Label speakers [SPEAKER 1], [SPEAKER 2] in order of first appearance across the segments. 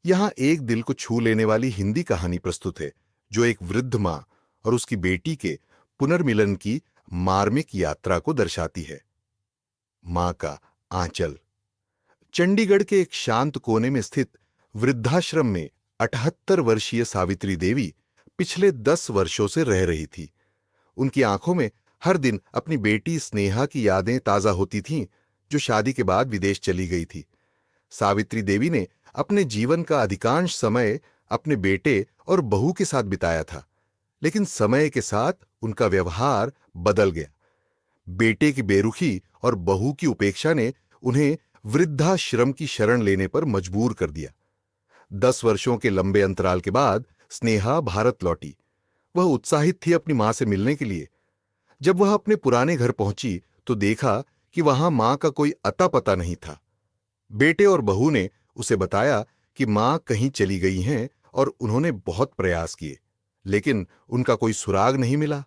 [SPEAKER 1] यहाँ एक दिल को छू लेने वाली हिंदी कहानी प्रस्तुत है, जो एक वृद्ध माँ और उसकी बेटी के पुनर्मिलन की मार्मिक यात्रा को दर्शाती है। माँ का आंचल। चंडीगढ़ के एक शांत कोने में स्थित वृद्धाश्रम में 78 वर्षीय सावित्री देवी पिछले 10 वर्षों से रह रही थी। उनकी आंखों में हर दिन अपनी बेटी स्नेहा की यादें ताजा होती थीं, जो शादी के बाद विदेश चली गई थी। सावित्री देवी ने अपने जीवन का अधिकांश समय अपने बेटे और बहू के साथ बिताया था, लेकिन समय के साथ उनका व्यवहार बदल गया। बेटे की बेरुखी और बहू की उपेक्षा ने उन्हें वृद्धाश्रम की शरण लेने पर मजबूर कर दिया। 10 वर्षों के लंबे अंतराल के बाद स्नेहा भारत लौटी। वह उत्साहित थी अपनी मां से मिलने के लिए। जब वह अपने पुराने घर पहुंची तो देखा कि वहां मां का कोई अता पता नहीं था। बेटे और बहू ने उसे बताया कि मां कहीं चली गई हैं और उन्होंने बहुत प्रयास किए, लेकिन उनका कोई सुराग नहीं मिला।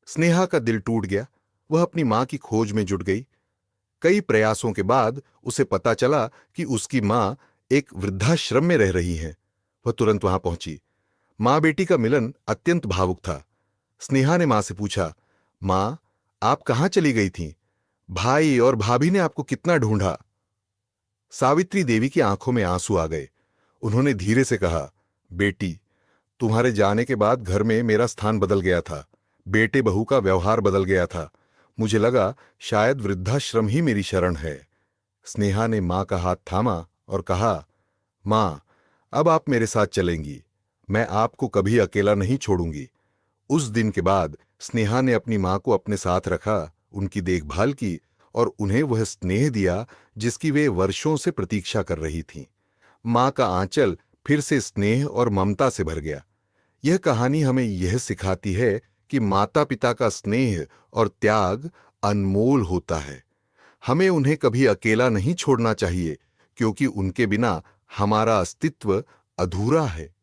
[SPEAKER 1] स्नेहा का दिल टूट गया। वह अपनी मां की खोज में जुट गई। कई प्रयासों के बाद उसे पता चला कि उसकी मां एक वृद्धाश्रम में रह रही हैं। वह तुरंत वहां पहुंची। मां बेटी का मिलन अत्यंत भावुक था। स्नेहा ने मां से पूछा, मां, आप कहां चली गई थीं? भाई और भाभी ने आपको कितना ढूंढा। सावित्री देवी की आंखों में आंसू आ गए। उन्होंने धीरे से कहा, बेटी, तुम्हारे जाने के बाद घर में मेरा स्थान बदल गया था। बेटे बहू का व्यवहार बदल गया था। मुझे लगा शायद वृद्धाश्रम ही मेरी शरण है। स्नेहा ने मां का हाथ थामा और कहा, मां, अब आप मेरे साथ चलेंगी। मैं आपको कभी अकेला नहीं छोड़ूंगी। उस दिन के बाद स्नेहा ने अपनी मां को अपने साथ रखा, उनकी देखभाल की और उन्हें वह स्नेह दिया जिसकी वे वर्षों से प्रतीक्षा कर रही थीं। मां का आंचल फिर से स्नेह और ममता से भर गया। यह कहानी हमें यह सिखाती है कि माता पिता का स्नेह और त्याग अनमोल होता है। हमें उन्हें कभी अकेला नहीं छोड़ना चाहिए, क्योंकि उनके बिना हमारा अस्तित्व अधूरा है।